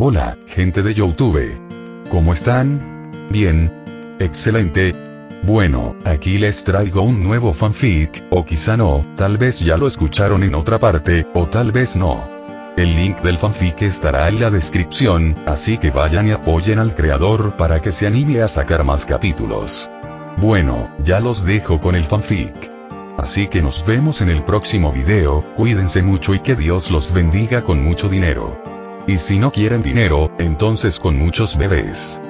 Hola, gente de YouTube. ¿Cómo están? Bien. Excelente. Bueno, aquí les traigo un nuevo fanfic, o quizá no, tal vez ya lo escucharon en otra parte, o tal vez no. El link del fanfic estará en la descripción, así que vayan y apoyen al creador para que se anime a sacar más capítulos. Bueno, ya los dejo con el fanfic. Así que nos vemos en el próximo video, cuídense mucho y que Dios los bendiga con mucho dinero. Y si no quieren dinero, entonces con muchos bebés.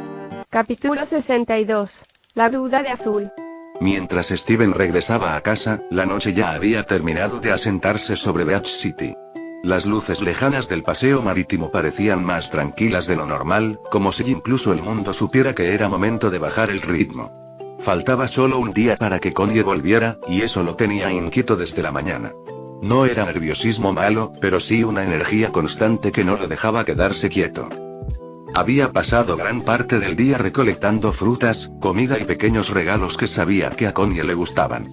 Capítulo 62. La duda de Azul. Mientras Steven regresaba a casa, la noche ya había terminado de asentarse sobre Beach City. Las luces lejanas del paseo marítimo parecían más tranquilas de lo normal, como si incluso el mundo supiera que era momento de bajar el ritmo. Faltaba solo un día para que Connie volviera, y eso lo tenía inquieto desde la mañana. No era nerviosismo malo, pero sí una energía constante que no lo dejaba quedarse quieto. Había pasado gran parte del día recolectando frutas, comida y pequeños regalos que sabía que a Connie le gustaban.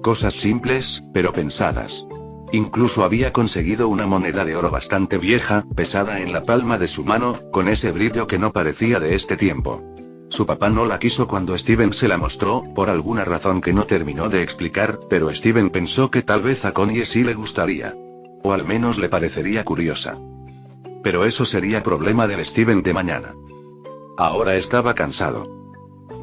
Cosas simples, pero pensadas. Incluso había conseguido una moneda de oro bastante vieja, pesada en la palma de su mano, con ese brillo que no parecía de este tiempo. Su papá no la quiso cuando Steven se la mostró, por alguna razón que no terminó de explicar, pero Steven pensó que tal vez a Connie sí le gustaría. O al menos le parecería curiosa. Pero eso sería problema del Steven de mañana. Ahora estaba cansado.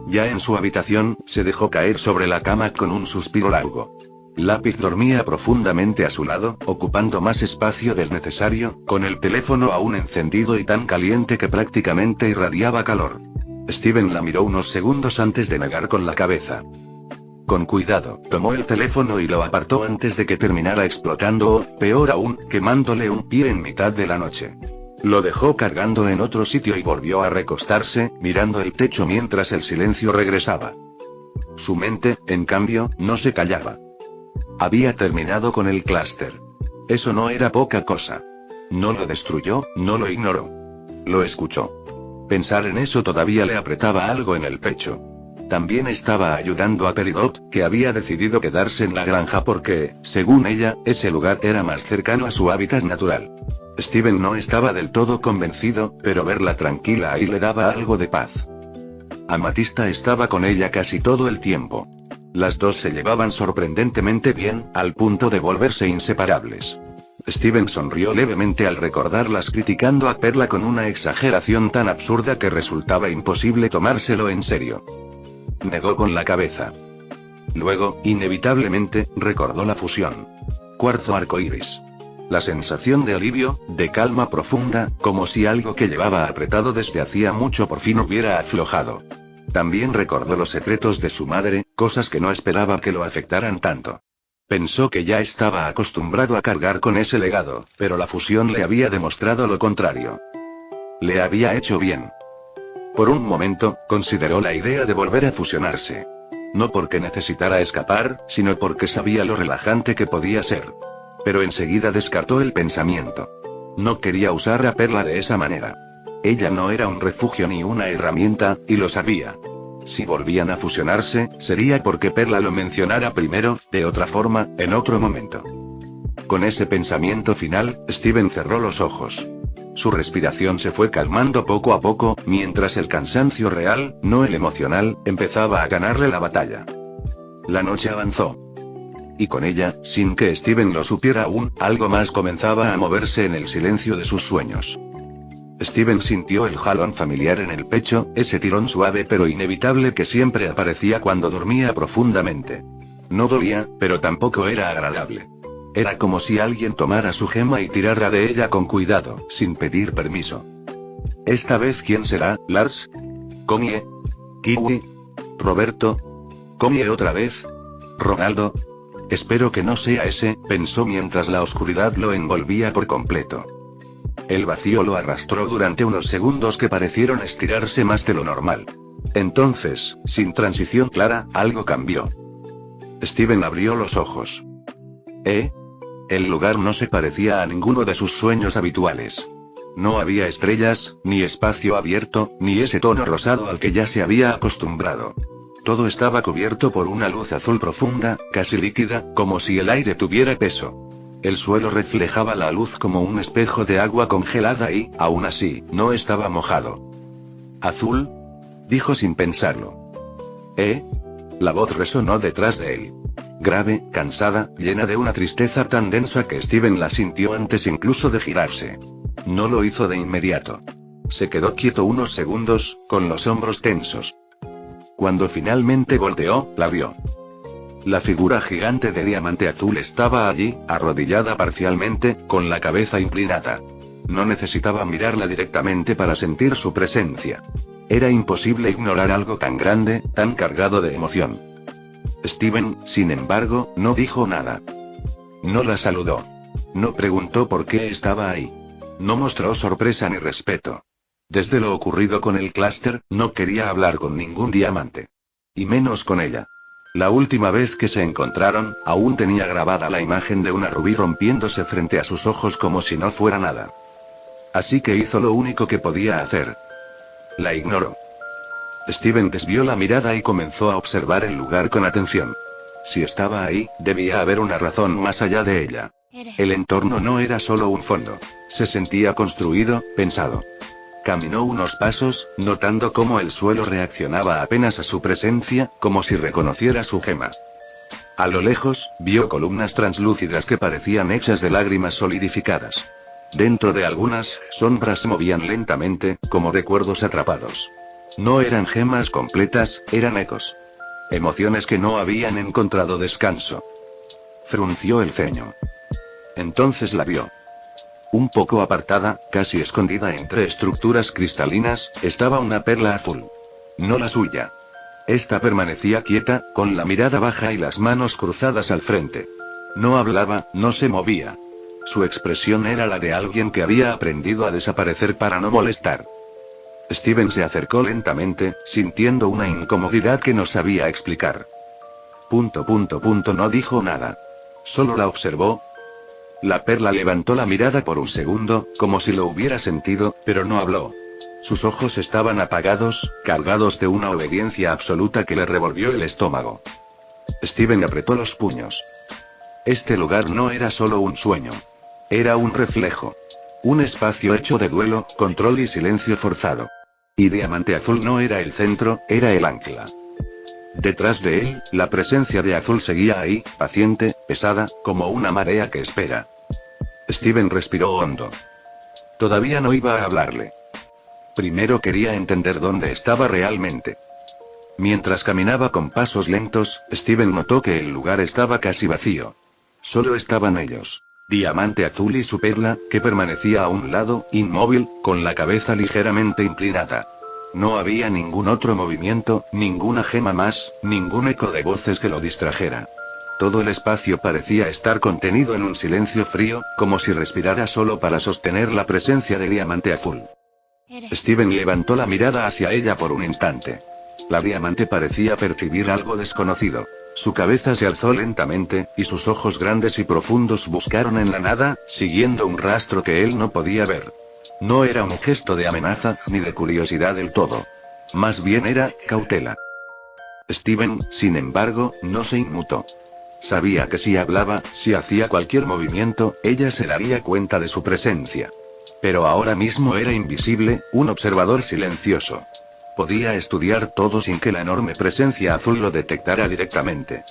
Ya en su habitación, se dejó caer sobre la cama con un suspiro largo. Lápiz dormía profundamente a su lado, ocupando más espacio del necesario, con el teléfono aún encendido y tan caliente que prácticamente irradiaba calor. Steven la miró unos segundos antes de negar con la cabeza. Con cuidado, tomó el teléfono y lo apartó antes de que terminara explotando o, peor aún, quemándole un pie en mitad de la noche. Lo dejó cargando en otro sitio y volvió a recostarse, mirando el techo mientras el silencio regresaba. Su mente, en cambio, no se callaba. Había terminado con el clúster. Eso no era poca cosa. No lo destruyó, no lo ignoró. Lo escuchó. Pensar en eso todavía le apretaba algo en el pecho. También estaba ayudando a Peridot, que había decidido quedarse en la granja porque, según ella, ese lugar era más cercano a su hábitat natural. Steven no estaba del todo convencido, pero verla tranquila ahí le daba algo de paz. Amatista estaba con ella casi todo el tiempo. Las dos se llevaban sorprendentemente bien, al punto de volverse inseparables. Steven sonrió levemente al recordarlas criticando a Perla con una exageración tan absurda que resultaba imposible tomárselo en serio. Negó con la cabeza. Luego, inevitablemente, recordó la fusión. Cuarzo arcoíris. La sensación de alivio, de calma profunda, como si algo que llevaba apretado desde hacía mucho por fin hubiera aflojado. También recordó los secretos de su madre, cosas que no esperaba que lo afectaran tanto. Pensó que ya estaba acostumbrado a cargar con ese legado, pero la fusión le había demostrado lo contrario. Le había hecho bien. Por un momento, consideró la idea de volver a fusionarse. No porque necesitara escapar, sino porque sabía lo relajante que podía ser. Pero enseguida descartó el pensamiento. No quería usar a Perla de esa manera. Ella no era un refugio ni una herramienta, y lo sabía. Si volvían a fusionarse, sería porque Perla lo mencionara primero, de otra forma, en otro momento. Con ese pensamiento final, Steven cerró los ojos. Su respiración se fue calmando poco a poco, mientras el cansancio real, no el emocional, empezaba a ganarle la batalla. La noche avanzó. Y con ella, sin que Steven lo supiera aún, algo más comenzaba a moverse en el silencio de sus sueños. Steven sintió el jalón familiar en el pecho, ese tirón suave pero inevitable que siempre aparecía cuando dormía profundamente. No dolía, pero tampoco era agradable. Era como si alguien tomara su gema y tirara de ella con cuidado, sin pedir permiso. ¿Esta vez quién será, Lars? ¿Connie? ¿Kiwi? ¿Roberto? ¿Connie otra vez? ¿Ronaldo? Espero que no sea ese, pensó mientras la oscuridad lo envolvía por completo. El vacío lo arrastró durante unos segundos que parecieron estirarse más de lo normal. Entonces, sin transición clara, algo cambió. Steven abrió los ojos. El lugar no se parecía a ninguno de sus sueños habituales. No había estrellas, ni espacio abierto, ni ese tono rosado al que ya se había acostumbrado. Todo estaba cubierto por una luz azul profunda, casi líquida, como si el aire tuviera peso. El suelo reflejaba la luz como un espejo de agua congelada y, aún así, no estaba mojado. ¿Azul?, dijo sin pensarlo. ¿Eh? La voz resonó detrás de él. Grave, cansada, llena de una tristeza tan densa que Steven la sintió antes incluso de girarse. No lo hizo de inmediato. Se quedó quieto unos segundos, con los hombros tensos. Cuando finalmente volteó, la vio. La figura gigante de diamante azul estaba allí, arrodillada parcialmente, con la cabeza inclinada. No necesitaba mirarla directamente para sentir su presencia. Era imposible ignorar algo tan grande, tan cargado de emoción. Steven, sin embargo, no dijo nada. No la saludó. No preguntó por qué estaba ahí. No mostró sorpresa ni respeto. Desde lo ocurrido con el clúster, no quería hablar con ningún diamante. Y menos con ella. La última vez que se encontraron, aún tenía grabada la imagen de una rubí rompiéndose frente a sus ojos como si no fuera nada. Así que hizo lo único que podía hacer. La ignoró. Steven desvió la mirada y comenzó a observar el lugar con atención. Si estaba ahí, debía haber una razón más allá de ella. El entorno no era solo un fondo. Se sentía construido, pensado. Caminó unos pasos, notando cómo el suelo reaccionaba apenas a su presencia, como si reconociera su gema. A lo lejos, vio columnas translúcidas que parecían hechas de lágrimas solidificadas. Dentro de algunas, sombras se movían lentamente, como recuerdos atrapados. No eran gemas completas, eran ecos. Emociones que no habían encontrado descanso. Frunció el ceño. Entonces la vio. Un poco apartada, casi escondida entre estructuras cristalinas, estaba una perla azul. No la suya. Esta permanecía quieta, con la mirada baja y las manos cruzadas al frente. No hablaba, no se movía. Su expresión era la de alguien que había aprendido a desaparecer para no molestar. Steven se acercó lentamente, sintiendo una incomodidad que no sabía explicar. No dijo nada. Solo la observó. La perla levantó la mirada por un segundo, como si lo hubiera sentido, pero no habló. Sus ojos estaban apagados, cargados de una obediencia absoluta que le revolvió el estómago. Steven apretó los puños. Este lugar no era solo un sueño. Era un reflejo. Un espacio hecho de duelo, control y silencio forzado. Y Diamante Azul no era el centro, era el ancla. Detrás de él, la presencia de Azul seguía ahí, paciente, pesada, como una marea que espera. Steven respiró hondo. Todavía no iba a hablarle. Primero quería entender dónde estaba realmente. Mientras caminaba con pasos lentos, Steven notó que el lugar estaba casi vacío. Solo estaban ellos. Diamante Azul y su perla, que permanecía a un lado, inmóvil, con la cabeza ligeramente inclinada. No había ningún otro movimiento, ninguna gema más, ningún eco de voces que lo distrajera. Todo el espacio parecía estar contenido en un silencio frío, como si respirara solo para sostener la presencia de Diamante Azul. Steven levantó la mirada hacia ella por un instante. La diamante parecía percibir algo desconocido. Su cabeza se alzó lentamente, y sus ojos grandes y profundos buscaron en la nada, siguiendo un rastro que él no podía ver. No era un gesto de amenaza, ni de curiosidad del todo. Más bien era cautela. Steven, sin embargo, no se inmutó. Sabía que si hablaba, si hacía cualquier movimiento, ella se daría cuenta de su presencia. Pero ahora mismo era invisible, un observador silencioso. Podía estudiar todo sin que la enorme presencia azul lo detectara directamente.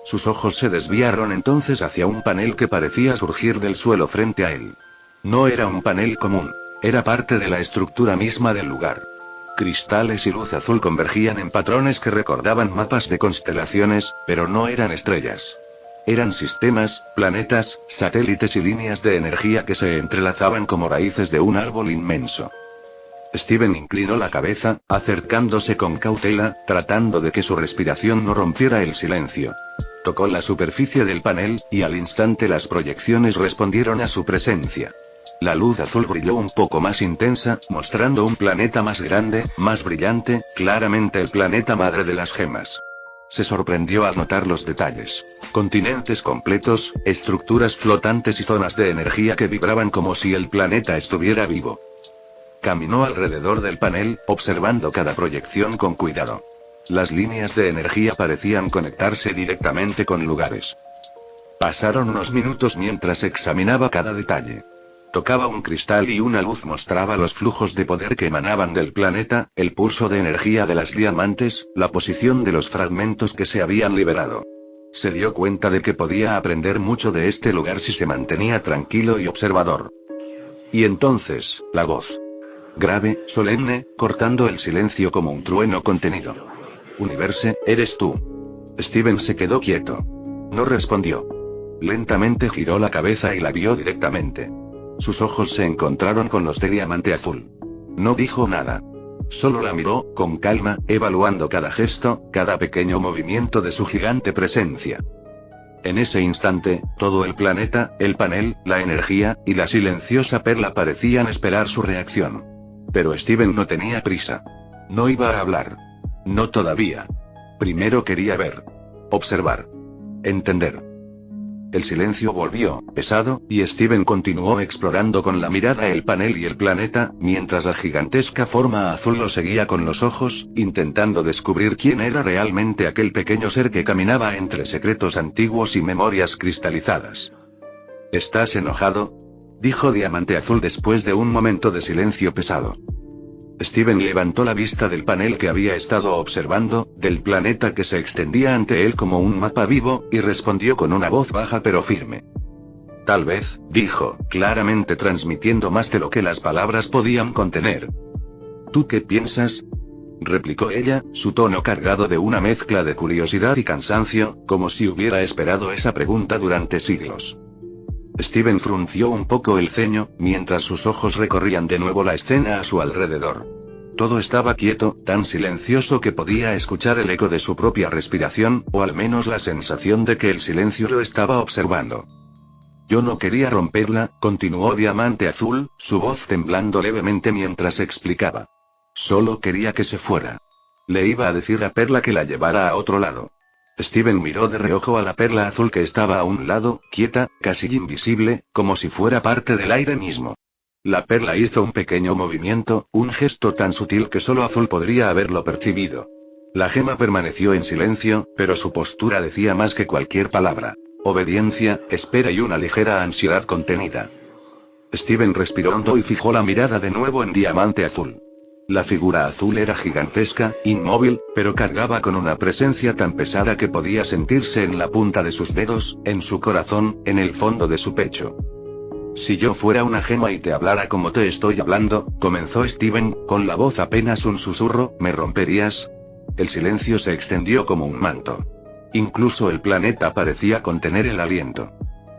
Sus ojos se desviaron entonces hacia un panel que parecía surgir del suelo frente a él. No era un panel común, era parte de la estructura misma del lugar. Cristales y luz azul convergían en patrones que recordaban mapas de constelaciones, pero no eran estrellas. Eran sistemas, planetas, satélites y líneas de energía que se entrelazaban como raíces de un árbol inmenso. Steven inclinó la cabeza, acercándose con cautela, tratando de que su respiración no rompiera el silencio. Tocó la superficie del panel, y al instante las proyecciones respondieron a su presencia. La luz azul brilló un poco más intensa, mostrando un planeta más grande, más brillante, claramente el planeta madre de las gemas. Se sorprendió al notar los detalles. Continentes completos, estructuras flotantes y zonas de energía que vibraban como si el planeta estuviera vivo. Caminó alrededor del panel, observando cada proyección con cuidado. Las líneas de energía parecían conectarse directamente con lugares. Pasaron unos minutos mientras examinaba cada detalle. Tocaba un cristal y una luz mostraba los flujos de poder que emanaban del planeta, el pulso de energía de las diamantes, la posición de los fragmentos que se habían liberado. Se dio cuenta de que podía aprender mucho de este lugar si se mantenía tranquilo y observador. Y entonces, la voz. Grave, solemne, cortando el silencio como un trueno contenido. Universe, ¿eres tú? Steven se quedó quieto. No respondió. Lentamente giró la cabeza y la vio directamente. Sus ojos se encontraron con los de diamante azul. No dijo nada. Solo la miró, con calma, evaluando cada gesto, cada pequeño movimiento de su gigante presencia. En ese instante, todo el planeta, el panel, la energía, y la silenciosa perla parecían esperar su reacción. Pero Steven no tenía prisa. No iba a hablar. No todavía. Primero quería ver. Observar. Entender. El silencio volvió, pesado, y Steven continuó explorando con la mirada el panel y el planeta, mientras la gigantesca forma azul lo seguía con los ojos, intentando descubrir quién era realmente aquel pequeño ser que caminaba entre secretos antiguos y memorias cristalizadas. ¿Estás enojado?, dijo Diamante Azul después de un momento de silencio pesado. Steven levantó la vista del panel que había estado observando, del planeta que se extendía ante él como un mapa vivo, y respondió con una voz baja pero firme. Tal vez, dijo, claramente transmitiendo más de lo que las palabras podían contener. ¿Tú qué piensas?, replicó ella, su tono cargado de una mezcla de curiosidad y cansancio, como si hubiera esperado esa pregunta durante siglos. Steven frunció un poco el ceño, mientras sus ojos recorrían de nuevo la escena a su alrededor. Todo estaba quieto, tan silencioso que podía escuchar el eco de su propia respiración, o al menos la sensación de que el silencio lo estaba observando. Yo no quería romperla, continuó Diamante Azul, su voz temblando levemente mientras explicaba. Solo quería que se fuera. Le iba a decir a Perla que la llevara a otro lado. Steven miró de reojo a la perla azul que estaba a un lado, quieta, casi invisible, como si fuera parte del aire mismo. La perla hizo un pequeño movimiento, un gesto tan sutil que solo Azul podría haberlo percibido. La gema permaneció en silencio, pero su postura decía más que cualquier palabra. Obediencia, espera y una ligera ansiedad contenida. Steven respiró hondo y fijó la mirada de nuevo en Diamante Azul. La figura azul era gigantesca, inmóvil, pero cargaba con una presencia tan pesada que podía sentirse en la punta de sus dedos, en su corazón, en el fondo de su pecho. Si yo fuera una gema y te hablara como te estoy hablando, comenzó Steven, con la voz apenas un susurro, ¿me romperías? El silencio se extendió como un manto. Incluso el planeta parecía contener el aliento.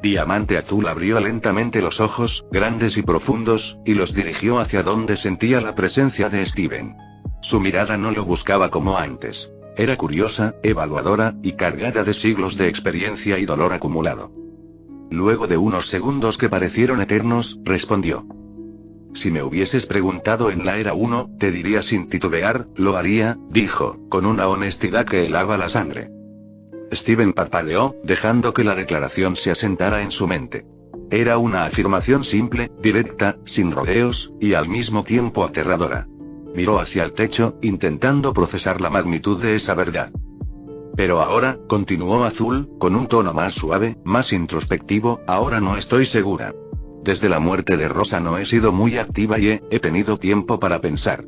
Diamante Azul abrió lentamente los ojos, grandes y profundos, y los dirigió hacia donde sentía la presencia de Steven. Su mirada no lo buscaba como antes. Era curiosa, evaluadora, y cargada de siglos de experiencia y dolor acumulado. Luego de unos segundos que parecieron eternos, respondió. Si me hubieses preguntado en la era 1, te diría sin titubear, lo haría, dijo, con una honestidad que helaba la sangre. Steven parpadeó, dejando que la declaración se asentara en su mente. Era una afirmación simple, directa, sin rodeos, y al mismo tiempo aterradora. Miró hacia el techo, intentando procesar la magnitud de esa verdad. Pero ahora, continuó Azul, con un tono más suave, más introspectivo, ahora no estoy segura. Desde la muerte de Rosa no he sido muy activa y he tenido tiempo para pensar.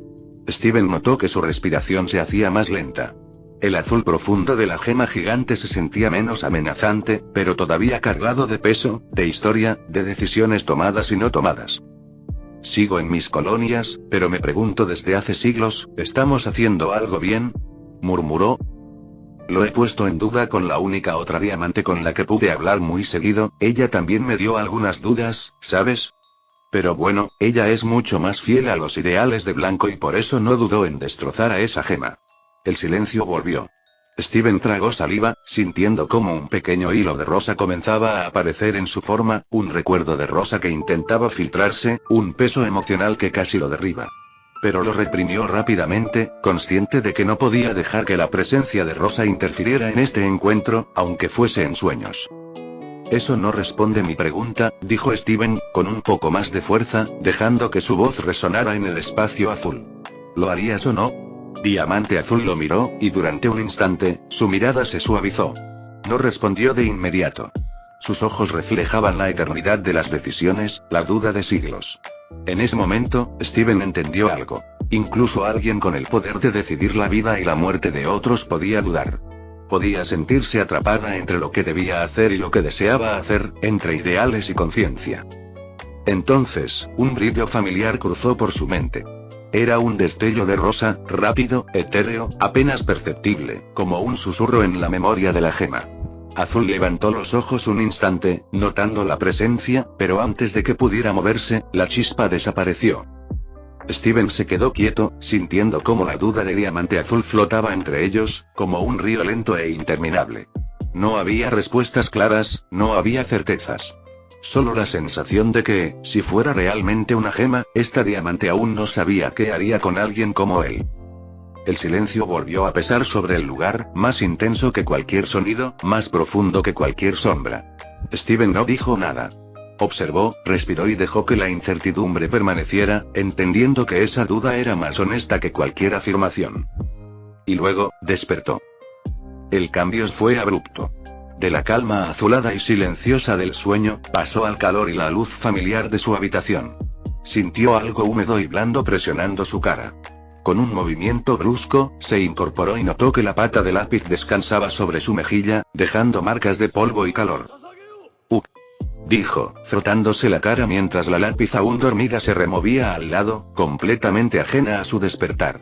Steven notó que su respiración se hacía más lenta. El azul profundo de la gema gigante se sentía menos amenazante, pero todavía cargado de peso, de historia, de decisiones tomadas y no tomadas. Sigo en mis colonias, pero me pregunto desde hace siglos, ¿estamos haciendo algo bien?, murmuró. Lo he puesto en duda con la única otra diamante con la que pude hablar muy seguido, ella también me dio algunas dudas, ¿sabes? Pero bueno, ella es mucho más fiel a los ideales de Blanco y por eso no dudó en destrozar a esa gema. El silencio volvió. Steven tragó saliva, sintiendo como un pequeño hilo de Rosa comenzaba a aparecer en su forma, un recuerdo de Rosa que intentaba filtrarse, un peso emocional que casi lo derriba. Pero lo reprimió rápidamente, consciente de que no podía dejar que la presencia de Rosa interfiriera en este encuentro, aunque fuese en sueños. Eso no responde mi pregunta, dijo Steven, con un poco más de fuerza, dejando que su voz resonara en el espacio azul. ¿Lo harías o no? Diamante Azul lo miró, y durante un instante, su mirada se suavizó. No respondió de inmediato. Sus ojos reflejaban la eternidad de las decisiones, la duda de siglos. En ese momento, Steven entendió algo. Incluso alguien con el poder de decidir la vida y la muerte de otros podía dudar. Podía sentirse atrapada entre lo que debía hacer y lo que deseaba hacer, entre ideales y conciencia. Entonces, un brillo familiar cruzó por su mente. Era un destello de rosa, rápido, etéreo, apenas perceptible, como un susurro en la memoria de la gema. Azul levantó los ojos un instante, notando la presencia, pero antes de que pudiera moverse, la chispa desapareció. Steven se quedó quieto, sintiendo cómo la duda de Diamante Azul flotaba entre ellos, como un río lento e interminable. No había respuestas claras, no había certezas. Solo la sensación de que, si fuera realmente una gema, esta diamante aún no sabía qué haría con alguien como él. El silencio volvió a pesar sobre el lugar, más intenso que cualquier sonido, más profundo que cualquier sombra. Steven no dijo nada. Observó, respiró y dejó que la incertidumbre permaneciera, entendiendo que esa duda era más honesta que cualquier afirmación. Y luego, despertó. El cambio fue abrupto. De la calma azulada y silenciosa del sueño, pasó al calor y la luz familiar de su habitación. Sintió algo húmedo y blando presionando su cara. Con un movimiento brusco, se incorporó y notó que la pata de lápiz descansaba sobre su mejilla, dejando marcas de polvo y calor. Dijo, frotándose la cara mientras la lápiz aún dormida se removía al lado, completamente ajena a su despertar.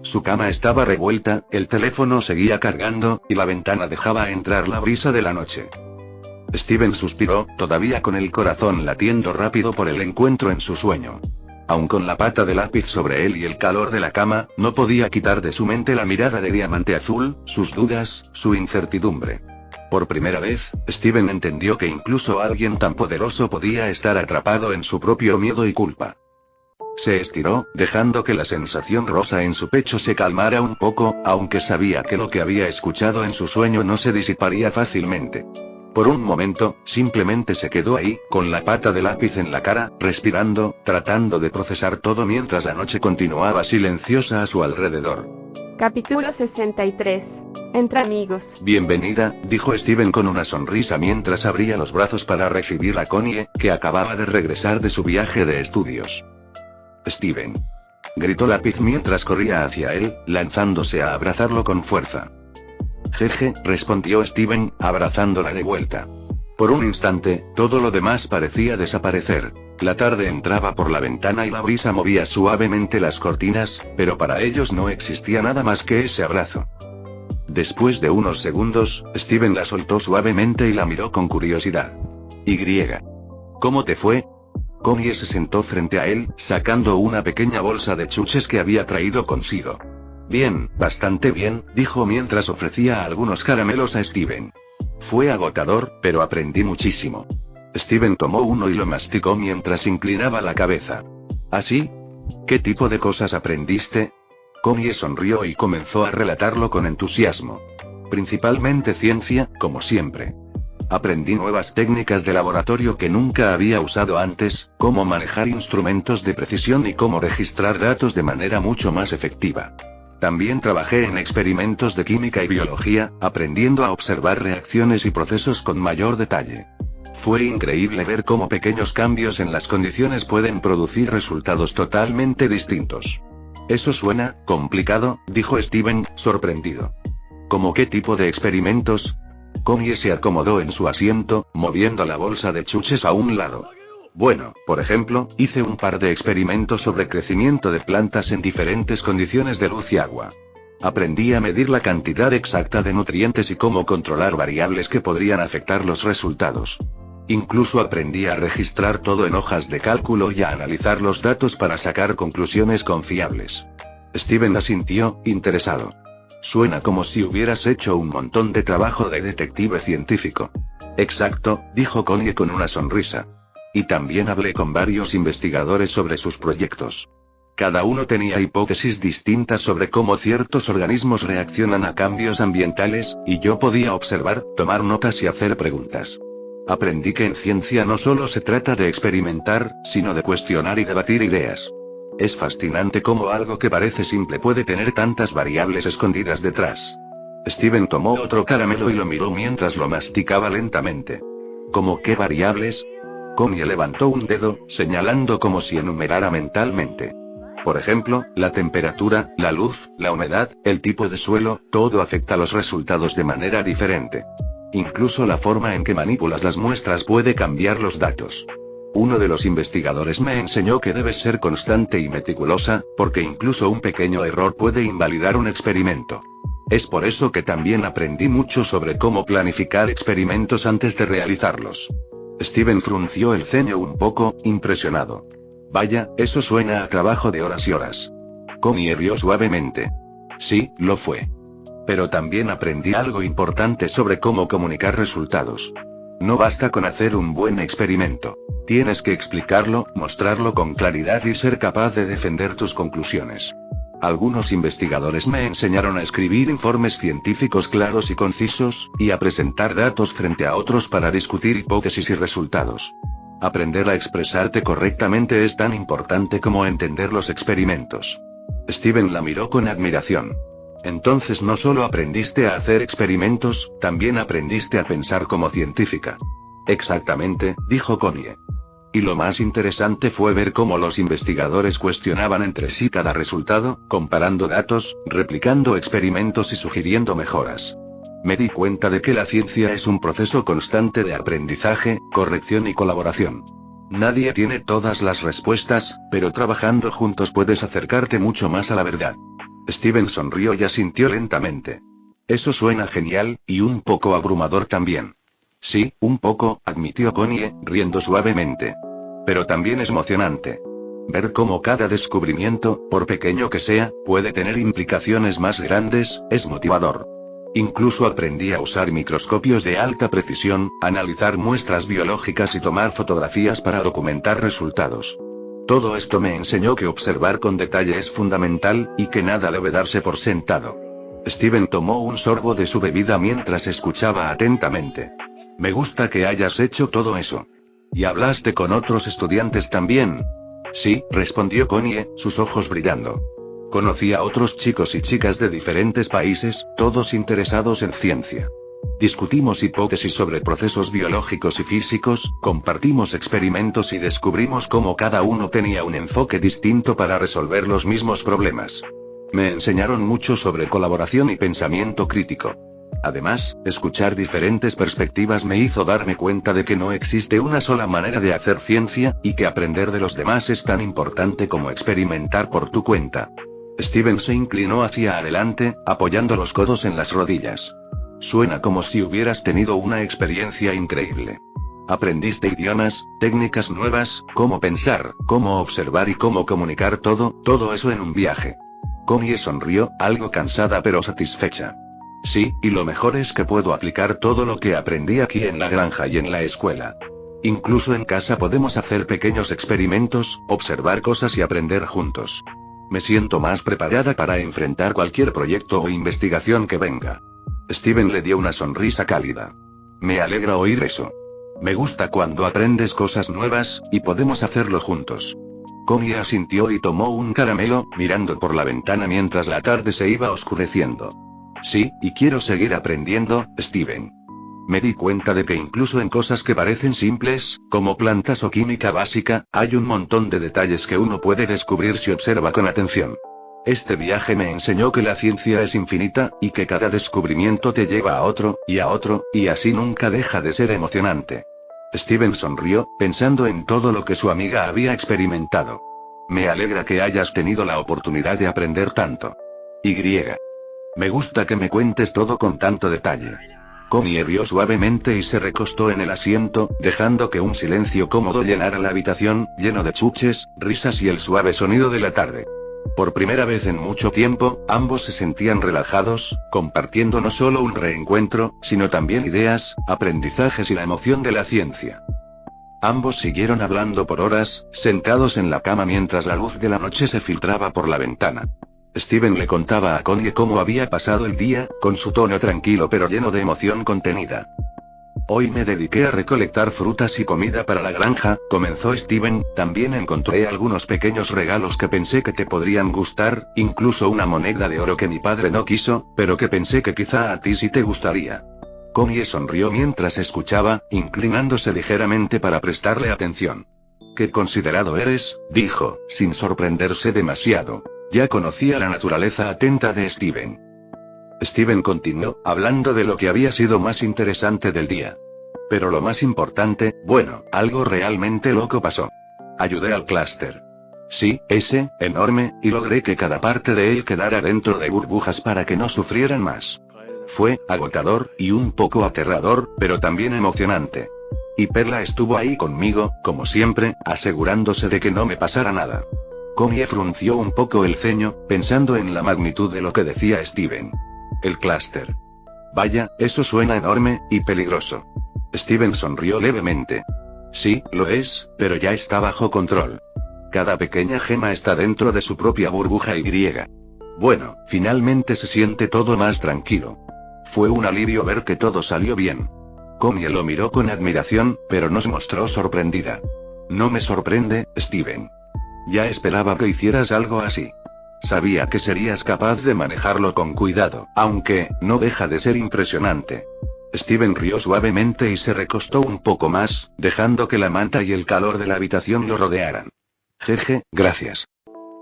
Su cama estaba revuelta, el teléfono seguía cargando, y la ventana dejaba entrar la brisa de la noche. Steven suspiró, todavía con el corazón latiendo rápido por el encuentro en su sueño. Aun con la pata de lápiz sobre él y el calor de la cama, no podía quitar de su mente la mirada de Diamante Azul, sus dudas, su incertidumbre. Por primera vez, Steven entendió que incluso alguien tan poderoso podía estar atrapado en su propio miedo y culpa. Se estiró, dejando que la sensación rosa en su pecho se calmara un poco, aunque sabía que lo que había escuchado en su sueño no se disiparía fácilmente. Por un momento, simplemente se quedó ahí, con la pata de lápiz en la cara, respirando, tratando de procesar todo mientras la noche continuaba silenciosa a su alrededor. Capítulo 63. Entre amigos. Bienvenida, dijo Steven con una sonrisa mientras abría los brazos para recibir a Connie, que acababa de regresar de su viaje de estudios. Steven. Gritó Lápiz mientras corría hacia él, lanzándose a abrazarlo con fuerza. Jeje, respondió Steven, abrazándola de vuelta. Por un instante, todo lo demás parecía desaparecer. La tarde entraba por la ventana y la brisa movía suavemente las cortinas, pero para ellos no existía nada más que ese abrazo. Después de unos segundos, Steven la soltó suavemente y la miró con curiosidad. ¿Cómo te fue? Connie se sentó frente a él, sacando una pequeña bolsa de chuches que había traído consigo. Bien, bastante bien, dijo mientras ofrecía algunos caramelos a Steven. Fue agotador, pero aprendí muchísimo. Steven tomó uno y lo masticó mientras inclinaba la cabeza. ¿Ah, sí? ¿Qué tipo de cosas aprendiste? Connie sonrió y comenzó a relatarlo con entusiasmo. Principalmente ciencia, como siempre. Aprendí nuevas técnicas de laboratorio que nunca había usado antes, cómo manejar instrumentos de precisión y cómo registrar datos de manera mucho más efectiva. También trabajé en experimentos de química y biología, aprendiendo a observar reacciones y procesos con mayor detalle. Fue increíble ver cómo pequeños cambios en las condiciones pueden producir resultados totalmente distintos. Eso suena complicado, dijo Steven, sorprendido. ¿Cómo qué tipo de experimentos? Connie se acomodó en su asiento, moviendo la bolsa de chuches a un lado. Bueno, por ejemplo, hice un par de experimentos sobre crecimiento de plantas en diferentes condiciones de luz y agua. Aprendí a medir la cantidad exacta de nutrientes y cómo controlar variables que podrían afectar los resultados. Incluso aprendí a registrar todo en hojas de cálculo y a analizar los datos para sacar conclusiones confiables. Steven asintió, interesado. Suena como si hubieras hecho un montón de trabajo de detective científico. Exacto, dijo Connie con una sonrisa. Y también hablé con varios investigadores sobre sus proyectos. Cada uno tenía hipótesis distintas sobre cómo ciertos organismos reaccionan a cambios ambientales, y yo podía observar, tomar notas y hacer preguntas. Aprendí que en ciencia no solo se trata de experimentar, sino de cuestionar y debatir ideas. Es fascinante cómo algo que parece simple puede tener tantas variables escondidas detrás. Steven tomó otro caramelo y lo miró mientras lo masticaba lentamente. ¿Cómo qué variables? Connie levantó un dedo, señalando como si enumerara mentalmente. Por ejemplo, la temperatura, la luz, la humedad, el tipo de suelo, todo afecta los resultados de manera diferente. Incluso la forma en que manipulas las muestras puede cambiar los datos. Uno de los investigadores me enseñó que debes ser constante y meticulosa, porque incluso un pequeño error puede invalidar un experimento. Es por eso que también aprendí mucho sobre cómo planificar experimentos antes de realizarlos. Steven frunció el ceño un poco, impresionado. Vaya, eso suena a trabajo de horas y horas. Connie rió suavemente. Sí, lo fue. Pero también aprendí algo importante sobre cómo comunicar resultados. No basta con hacer un buen experimento. Tienes que explicarlo, mostrarlo con claridad y ser capaz de defender tus conclusiones. Algunos investigadores me enseñaron a escribir informes científicos claros y concisos, y a presentar datos frente a otros para discutir hipótesis y resultados. Aprender a expresarte correctamente es tan importante como entender los experimentos. Steven la miró con admiración. Entonces no solo aprendiste a hacer experimentos, también aprendiste a pensar como científica. Exactamente, dijo Connie. Y lo más interesante fue ver cómo los investigadores cuestionaban entre sí cada resultado, comparando datos, replicando experimentos y sugiriendo mejoras. Me di cuenta de que la ciencia es un proceso constante de aprendizaje, corrección y colaboración. Nadie tiene todas las respuestas, pero trabajando juntos puedes acercarte mucho más a la verdad. Steven sonrió y asintió lentamente. Eso suena genial, y un poco abrumador también. Sí, un poco, admitió Connie, riendo suavemente. Pero también es emocionante. Ver cómo cada descubrimiento, por pequeño que sea, puede tener implicaciones más grandes, es motivador. Incluso aprendí a usar microscopios de alta precisión, analizar muestras biológicas y tomar fotografías para documentar resultados. Todo esto me enseñó que observar con detalle es fundamental, y que nada debe darse por sentado. Steven tomó un sorbo de su bebida mientras escuchaba atentamente. Me gusta que hayas hecho todo eso. ¿Y hablaste con otros estudiantes también? Sí, respondió Connie, sus ojos brillando. Conocí a otros chicos y chicas de diferentes países, todos interesados en ciencia. Discutimos hipótesis sobre procesos biológicos y físicos, compartimos experimentos y descubrimos cómo cada uno tenía un enfoque distinto para resolver los mismos problemas. Me enseñaron mucho sobre colaboración y pensamiento crítico. Además, escuchar diferentes perspectivas me hizo darme cuenta de que no existe una sola manera de hacer ciencia, y que aprender de los demás es tan importante como experimentar por tu cuenta. Steven se inclinó hacia adelante, apoyando los codos en las rodillas. Suena como si hubieras tenido una experiencia increíble. Aprendiste idiomas, técnicas nuevas, cómo pensar, cómo observar y cómo comunicar todo eso en un viaje. Connie sonrió, algo cansada pero satisfecha. Sí, y lo mejor es que puedo aplicar todo lo que aprendí aquí en la granja y en la escuela. Incluso en casa podemos hacer pequeños experimentos, observar cosas y aprender juntos. Me siento más preparada para enfrentar cualquier proyecto o investigación que venga. Steven le dio una sonrisa cálida. Me alegra oír eso. Me gusta cuando aprendes cosas nuevas, y podemos hacerlo juntos. Connie asintió y tomó un caramelo, mirando por la ventana mientras la tarde se iba oscureciendo. Sí, y quiero seguir aprendiendo, Steven. Me di cuenta de que incluso en cosas que parecen simples, como plantas o química básica, hay un montón de detalles que uno puede descubrir si observa con atención. Este viaje me enseñó que la ciencia es infinita, y que cada descubrimiento te lleva a otro, y así nunca deja de ser emocionante. Steven sonrió, pensando en todo lo que su amiga había experimentado. Me alegra que hayas tenido la oportunidad de aprender tanto. Me gusta que me cuentes todo con tanto detalle. Connie rió suavemente y se recostó en el asiento, dejando que un silencio cómodo llenara la habitación, lleno de chuches, risas y el suave sonido de la tarde. Por primera vez en mucho tiempo, ambos se sentían relajados, compartiendo no solo un reencuentro, sino también ideas, aprendizajes y la emoción de la ciencia. Ambos siguieron hablando por horas, sentados en la cama mientras la luz de la noche se filtraba por la ventana. Steven le contaba a Connie cómo había pasado el día, con su tono tranquilo pero lleno de emoción contenida. Hoy me dediqué a recolectar frutas y comida para la granja, comenzó Steven, también encontré algunos pequeños regalos que pensé que te podrían gustar, incluso una moneda de oro que mi padre no quiso, pero que pensé que quizá a ti sí te gustaría. Connie sonrió mientras escuchaba, inclinándose ligeramente para prestarle atención. «Qué considerado eres», dijo, sin sorprenderse demasiado. Ya conocía la naturaleza atenta de Steven. Steven continuó, hablando de lo que había sido más interesante del día. Pero lo más importante, bueno, algo realmente loco pasó. Ayudé al clúster. Sí, ese, enorme, y logré que cada parte de él quedara dentro de burbujas para que no sufrieran más. Fue agotador, y un poco aterrador, pero también emocionante. Y Perla estuvo ahí conmigo, como siempre, asegurándose de que no me pasara nada. Connie frunció un poco el ceño, pensando en la magnitud de lo que decía Steven. El clúster. Vaya, eso suena enorme, y peligroso. Steven sonrió levemente. Sí, lo es, pero ya está bajo control. Cada pequeña gema está dentro de su propia burbuja y griega. Bueno, finalmente se siente todo más tranquilo. Fue un alivio ver que todo salió bien. Connie lo miró con admiración, pero nos mostró sorprendida. No me sorprende, Steven. Ya esperaba que hicieras algo así. Sabía que serías capaz de manejarlo con cuidado, aunque, no deja de ser impresionante. Steven rió suavemente y se recostó un poco más, dejando que la manta y el calor de la habitación lo rodearan. Jeje, gracias.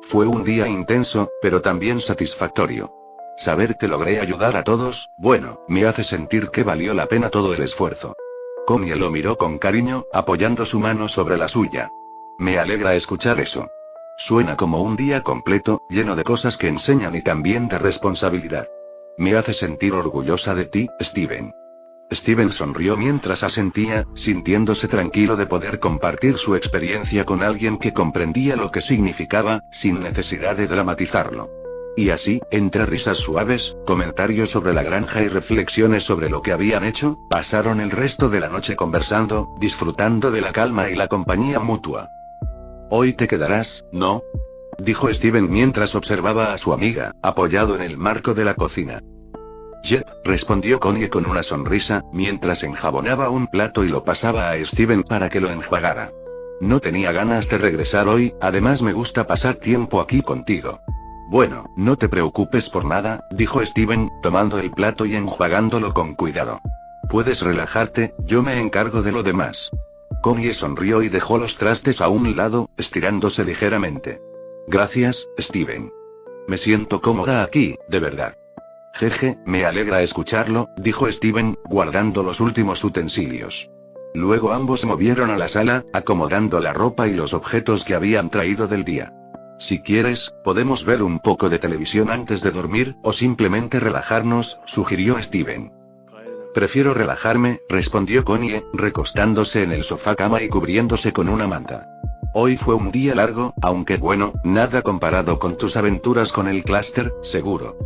Fue un día intenso, pero también satisfactorio. Saber que logré ayudar a todos, bueno, me hace sentir que valió la pena todo el esfuerzo. Connie lo miró con cariño, apoyando su mano sobre la suya. Me alegra escuchar eso. Suena como un día completo, lleno de cosas que enseñan y también de responsabilidad. Me hace sentir orgullosa de ti, Steven. Steven sonrió mientras asentía, sintiéndose tranquilo de poder compartir su experiencia con alguien que comprendía lo que significaba, sin necesidad de dramatizarlo. Y así, entre risas suaves, comentarios sobre la granja y reflexiones sobre lo que habían hecho, pasaron el resto de la noche conversando, disfrutando de la calma y la compañía mutua. «Hoy te quedarás, ¿no?», dijo Steven mientras observaba a su amiga, apoyado en el marco de la cocina. «Yep», respondió Connie con una sonrisa, mientras enjabonaba un plato y lo pasaba a Steven para que lo enjuagara. «No tenía ganas de regresar hoy, además me gusta pasar tiempo aquí contigo». «Bueno, no te preocupes por nada», dijo Steven, tomando el plato y enjuagándolo con cuidado. «Puedes relajarte, yo me encargo de lo demás». Connie sonrió y dejó los trastes a un lado, estirándose ligeramente. «Gracias, Steven. Me siento cómoda aquí, de verdad». «Jeje, me alegra escucharlo», dijo Steven, guardando los últimos utensilios. Luego ambos movieron a la sala, acomodando la ropa y los objetos que habían traído del día. «Si quieres, podemos ver un poco de televisión antes de dormir, o simplemente relajarnos», sugirió Steven. «Prefiero relajarme», respondió Connie, recostándose en el sofá cama y cubriéndose con una manta. «Hoy fue un día largo, aunque bueno, nada comparado con tus aventuras con el clúster, seguro».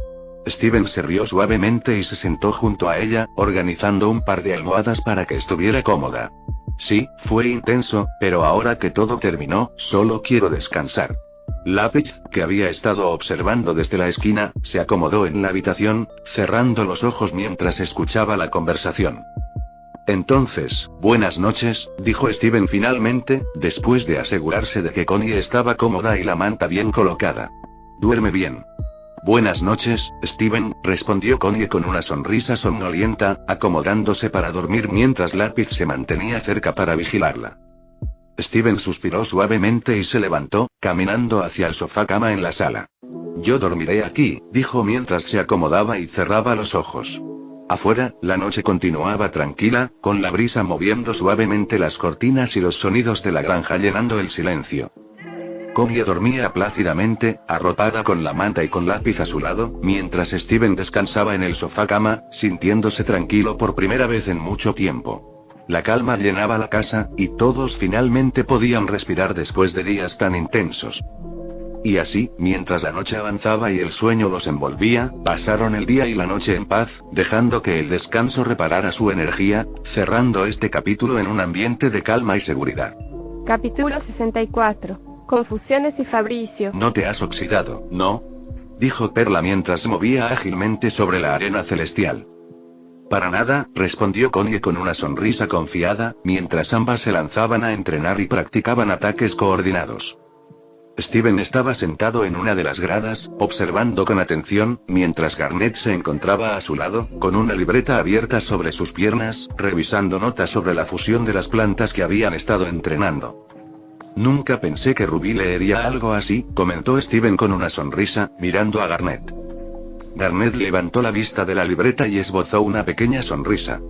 Steven se rió suavemente y se sentó junto a ella, organizando un par de almohadas para que estuviera cómoda. «Sí, fue intenso, pero ahora que todo terminó, solo quiero descansar». Lápiz, que había estado observando desde la esquina, se acomodó en la habitación, cerrando los ojos mientras escuchaba la conversación. «Entonces, buenas noches», dijo Steven finalmente, después de asegurarse de que Connie estaba cómoda y la manta bien colocada. «Duerme bien». «Buenas noches, Steven», respondió Connie con una sonrisa somnolienta, acomodándose para dormir mientras Lápiz se mantenía cerca para vigilarla. Steven suspiró suavemente y se levantó, caminando hacia el sofá cama en la sala. «Yo dormiré aquí», dijo mientras se acomodaba y cerraba los ojos. Afuera, la noche continuaba tranquila, con la brisa moviendo suavemente las cortinas y los sonidos de la granja llenando el silencio. Connie dormía plácidamente, arropada con la manta y con Lápiz a su lado, mientras Steven descansaba en el sofá cama, sintiéndose tranquilo por primera vez en mucho tiempo. La calma llenaba la casa, y todos finalmente podían respirar después de días tan intensos. Y así, mientras la noche avanzaba y el sueño los envolvía, pasaron el día y la noche en paz, dejando que el descanso reparara su energía, cerrando este capítulo en un ambiente de calma y seguridad. Capítulo 64. Confusiones y Fabricio. «No te has oxidado, ¿no?», dijo Perla mientras movía ágilmente sobre la arena celestial. «Para nada», respondió Connie con una sonrisa confiada, mientras ambas se lanzaban a entrenar y practicaban ataques coordinados. Steven estaba sentado en una de las gradas, observando con atención, mientras Garnet se encontraba a su lado, con una libreta abierta sobre sus piernas, revisando notas sobre la fusión de las plantas que habían estado entrenando. Nunca pensé que Ruby leería algo así, comentó Steven con una sonrisa, mirando a Garnet. Garnet levantó la vista de la libreta y esbozó una pequeña sonrisa.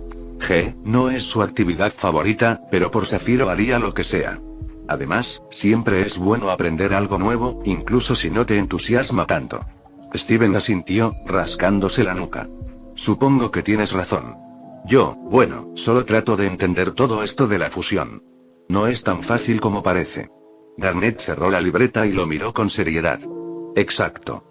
No es su actividad favorita, pero por Zafiro haría lo que sea. Además, siempre es bueno aprender algo nuevo, incluso si no te entusiasma tanto. Steven asintió, rascándose la nuca. Supongo que tienes razón. Bueno, solo trato de entender todo esto de la fusión. No es tan fácil como parece. Garnet cerró la libreta y lo miró con seriedad. Exacto.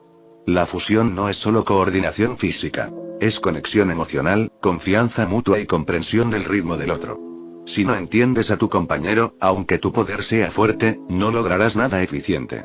La fusión no es solo coordinación física. Es conexión emocional, confianza mutua y comprensión del ritmo del otro. Si no entiendes a tu compañero, aunque tu poder sea fuerte, no lograrás nada eficiente.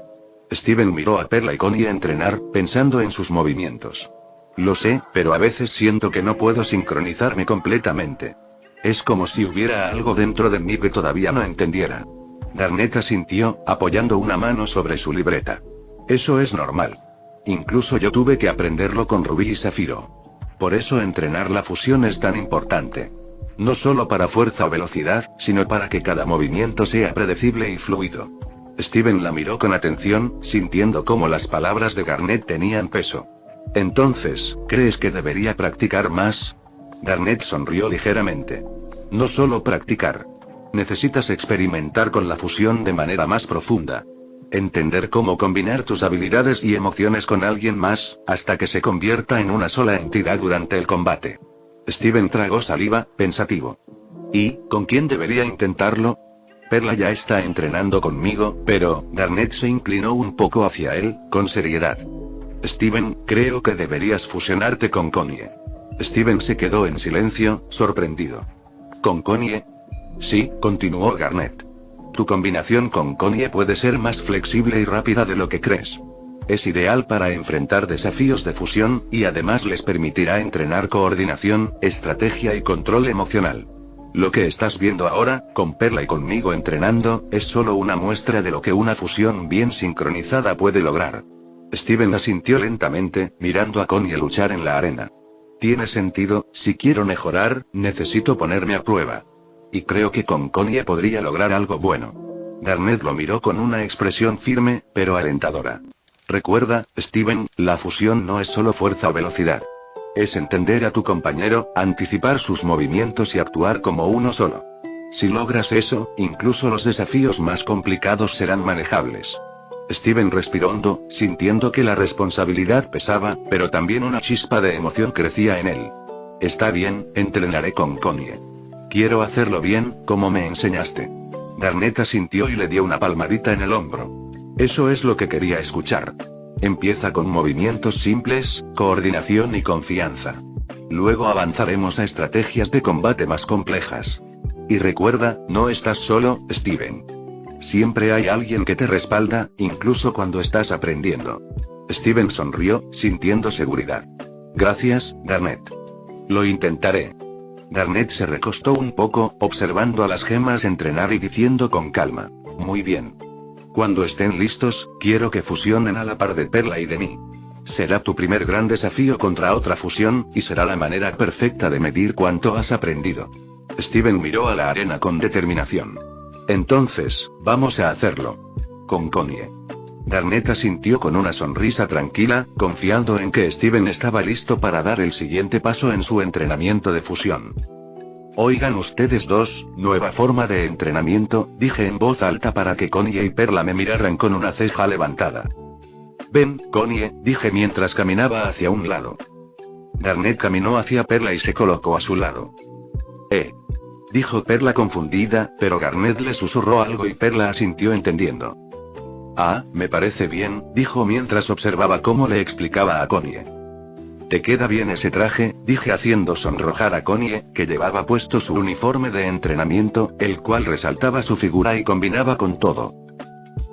Steven miró a Perla y Connie entrenar, pensando en sus movimientos. Lo sé, pero a veces siento que no puedo sincronizarme completamente. Es como si hubiera algo dentro de mí que todavía no entendiera. Garnet asintió, apoyando una mano sobre su libreta. Eso es normal. Incluso yo tuve que aprenderlo con Rubí y Zafiro. Por eso entrenar la fusión es tan importante. No solo para fuerza o velocidad, sino para que cada movimiento sea predecible y fluido. Steven la miró con atención, sintiendo cómo las palabras de Garnet tenían peso. Entonces, ¿crees que debería practicar más? Garnet sonrió ligeramente. No solo practicar. Necesitas experimentar con la fusión de manera más profunda. Entender cómo combinar tus habilidades y emociones con alguien más, hasta que se convierta en una sola entidad durante el combate. Steven tragó saliva, pensativo. ¿Y, con quién debería intentarlo? Perla ya está entrenando conmigo, pero, Garnet se inclinó un poco hacia él, con seriedad. Steven, creo que deberías fusionarte con Connie. Steven se quedó en silencio, sorprendido. ¿Con Connie? Sí, continuó Garnet. Tu combinación con Connie puede ser más flexible y rápida de lo que crees. Es ideal para enfrentar desafíos de fusión, y además les permitirá entrenar coordinación, estrategia y control emocional. Lo que estás viendo ahora, con Perla y conmigo entrenando, es solo una muestra de lo que una fusión bien sincronizada puede lograr. Steven asintió lentamente, mirando a Connie luchar en la arena. Tiene sentido, si quiero mejorar, necesito ponerme a prueba. Y creo que con Connie podría lograr algo bueno. Garnet lo miró con una expresión firme, pero alentadora. Recuerda, Steven, la fusión no es solo fuerza o velocidad. Es entender a tu compañero, anticipar sus movimientos y actuar como uno solo. Si logras eso, incluso los desafíos más complicados serán manejables. Steven respiró hondo, sintiendo que la responsabilidad pesaba, pero también una chispa de emoción crecía en él. Está bien, entrenaré con Connie. Quiero hacerlo bien, como me enseñaste. Garnet asintió y le dio una palmadita en el hombro. Eso es lo que quería escuchar. Empieza con movimientos simples, coordinación y confianza. Luego avanzaremos a estrategias de combate más complejas. Y recuerda, no estás solo, Steven. Siempre hay alguien que te respalda, incluso cuando estás aprendiendo. Steven sonrió, sintiendo seguridad. Gracias, Garnet. Lo intentaré. Garnet se recostó un poco, observando a las gemas entrenar y diciendo con calma. Muy bien. Cuando estén listos, quiero que fusionen a la par de Perla y de mí. Será tu primer gran desafío contra otra fusión, y será la manera perfecta de medir cuánto has aprendido. Steven miró a la arena con determinación. Entonces, vamos a hacerlo. Con Connie. Garnet asintió con una sonrisa tranquila, confiando en que Steven estaba listo para dar el siguiente paso en su entrenamiento de fusión. Oigan ustedes dos, nueva forma de entrenamiento, dije en voz alta para que Connie y Perla me miraran con una ceja levantada. Ven, Connie, dije mientras caminaba hacia un lado. Garnet caminó hacia Perla y se colocó a su lado. Dijo Perla confundida, pero Garnet le susurró algo y Perla asintió entendiendo. Ah, me parece bien, dijo mientras observaba cómo le explicaba a Connie. Te queda bien ese traje, dije haciendo sonrojar a Connie, que llevaba puesto su uniforme de entrenamiento, el cual resaltaba su figura y combinaba con todo.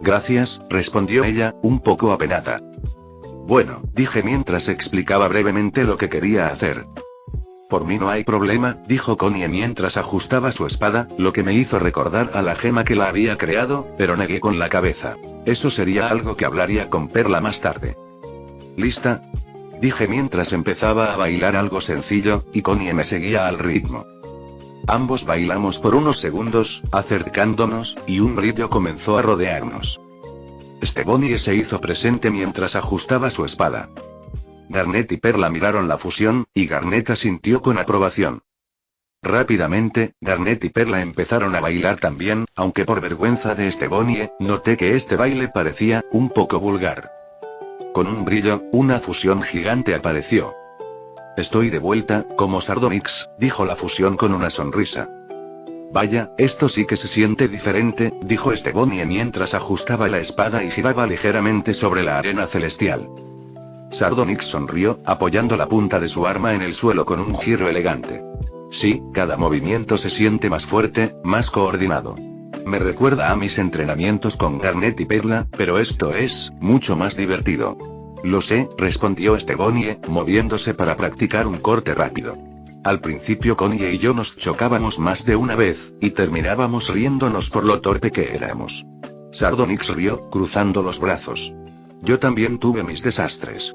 Gracias, respondió ella, un poco apenada. Bueno, dije mientras explicaba brevemente lo que quería hacer. Por mí no hay problema, dijo Connie mientras ajustaba su espada, lo que me hizo recordar a la gema que la había creado, pero negué con la cabeza. Eso sería algo que hablaría con Perla más tarde. ¿Lista? Dije mientras empezaba a bailar algo sencillo, y Connie me seguía al ritmo. Ambos bailamos por unos segundos, acercándonos, y un brillo comenzó a rodearnos. Bonnie se hizo presente mientras ajustaba su espada. Garnet y Perla miraron la fusión, y Garnet asintió con aprobación. Rápidamente, Garnet y Perla empezaron a bailar también, aunque por vergüenza de Bonnie, noté que este baile parecía un poco vulgar. Con un brillo, una fusión gigante apareció. Estoy de vuelta, como Sardonyx, dijo la fusión con una sonrisa. Vaya, esto sí que se siente diferente, dijo Bonnie mientras ajustaba la espada y giraba ligeramente sobre la arena celestial. Sardonyx sonrió, apoyando la punta de su arma en el suelo con un giro elegante. Sí, cada movimiento se siente más fuerte, más coordinado. Me recuerda a mis entrenamientos con Garnet y Perla, pero esto es mucho más divertido. Lo sé, respondió Bonnie, moviéndose para practicar un corte rápido. Al principio Connie y yo nos chocábamos más de una vez, y terminábamos riéndonos por lo torpe que éramos. Sardonyx rió, cruzando los brazos. Yo también tuve mis desastres.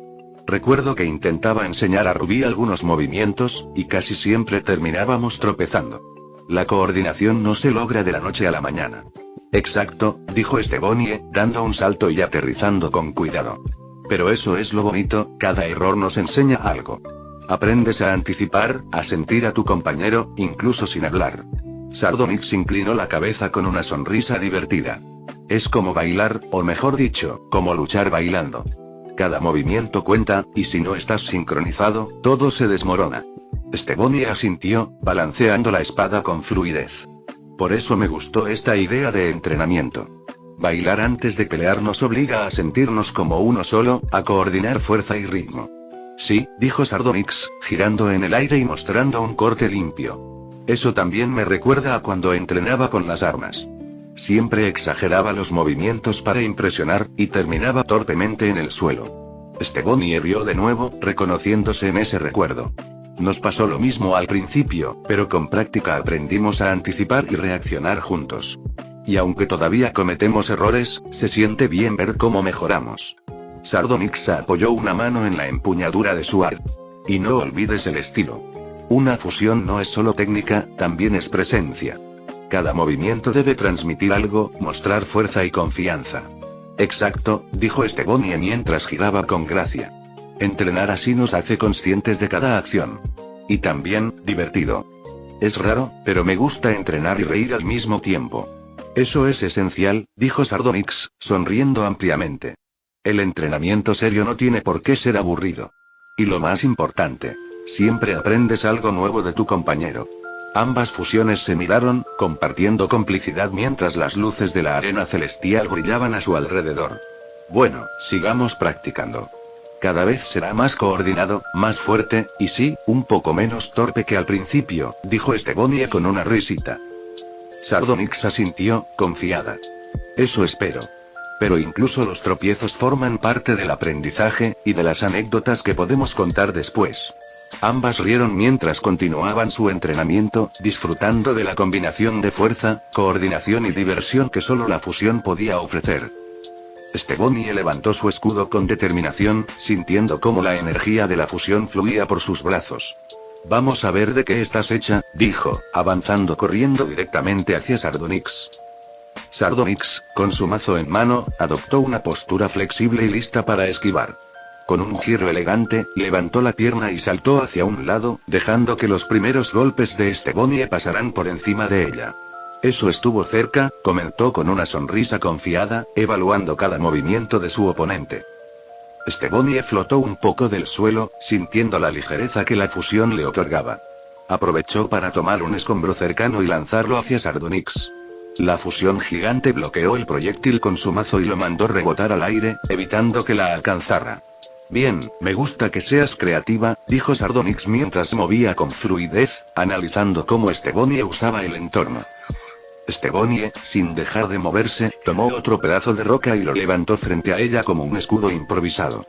Recuerdo que intentaba enseñar a Ruby algunos movimientos, y casi siempre terminábamos tropezando. La coordinación no se logra de la noche a la mañana. Exacto, dijo Bonnie, dando un salto y aterrizando con cuidado. Pero eso es lo bonito, cada error nos enseña algo. Aprendes a anticipar, a sentir a tu compañero, incluso sin hablar. Sardonyx inclinó la cabeza con una sonrisa divertida. Es como bailar, o mejor dicho, como luchar bailando. Cada movimiento cuenta, y si no estás sincronizado, todo se desmorona. Bonnie asintió, balanceando la espada con fluidez. Por eso me gustó esta idea de entrenamiento. Bailar antes de pelear nos obliga a sentirnos como uno solo, a coordinar fuerza y ritmo. Sí, dijo Sardonyx, girando en el aire y mostrando un corte limpio. Eso también me recuerda a cuando entrenaba con las armas. Siempre exageraba los movimientos para impresionar, y terminaba torpemente en el suelo. Bonnie rió de nuevo, reconociéndose en ese recuerdo. Nos pasó lo mismo al principio, pero con práctica aprendimos a anticipar y reaccionar juntos. Y aunque todavía cometemos errores, se siente bien ver cómo mejoramos. Sardonyx apoyó una mano en la empuñadura de su arma. Y no olvides el estilo. Una fusión no es solo técnica, también es presencia. Cada movimiento debe transmitir algo, mostrar fuerza y confianza. Exacto, dijo Bonnie mientras giraba con gracia. Entrenar así nos hace conscientes de cada acción. Y también, divertido. Es raro, pero me gusta entrenar y reír al mismo tiempo. Eso es esencial, dijo Sardonyx, sonriendo ampliamente. El entrenamiento serio no tiene por qué ser aburrido. Y lo más importante, siempre aprendes algo nuevo de tu compañero. Ambas fusiones se miraron, compartiendo complicidad mientras las luces de la arena celestial brillaban a su alrededor. Bueno, sigamos practicando. Cada vez será más coordinado, más fuerte, y sí, un poco menos torpe que al principio, dijo Bonnie con una risita. Sardonyx asintió, confiada. Eso espero. Pero incluso los tropiezos forman parte del aprendizaje, y de las anécdotas que podemos contar después. Ambas rieron mientras continuaban su entrenamiento, disfrutando de la combinación de fuerza, coordinación y diversión que solo la fusión podía ofrecer. Bonnie levantó su escudo con determinación, sintiendo cómo la energía de la fusión fluía por sus brazos. Vamos a ver de qué estás hecha, dijo, avanzando corriendo directamente hacia Sardonyx. Sardonyx, con su mazo en mano, adoptó una postura flexible y lista para esquivar. Con un giro elegante, levantó la pierna y saltó hacia un lado, dejando que los primeros golpes de Bonnie pasaran por encima de ella. Eso estuvo cerca, comentó con una sonrisa confiada, evaluando cada movimiento de su oponente. Bonnie flotó un poco del suelo, sintiendo la ligereza que la fusión le otorgaba. Aprovechó para tomar un escombro cercano y lanzarlo hacia Sardonyx. La fusión gigante bloqueó el proyectil con su mazo y lo mandó rebotar al aire, evitando que la alcanzara. Bien, me gusta que seas creativa, dijo Sardonyx mientras movía con fluidez, analizando cómo Bonnie usaba el entorno. Bonnie, sin dejar de moverse, tomó otro pedazo de roca y lo levantó frente a ella como un escudo improvisado.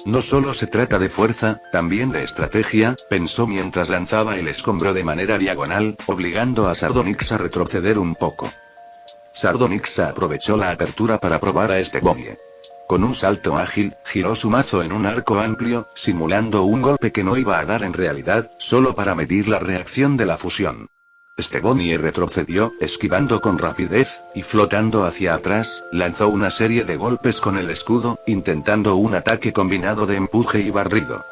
No solo se trata de fuerza, también de estrategia, pensó mientras lanzaba el escombro de manera diagonal, obligando a Sardonyx a retroceder un poco. Sardonyx aprovechó la apertura para probar a Estevonie. Con un salto ágil, giró su mazo en un arco amplio, simulando un golpe que no iba a dar en realidad, solo para medir la reacción de la fusión. Estevonie retrocedió, esquivando con rapidez, y flotando hacia atrás, lanzó una serie de golpes con el escudo, intentando un ataque combinado de empuje y barrido.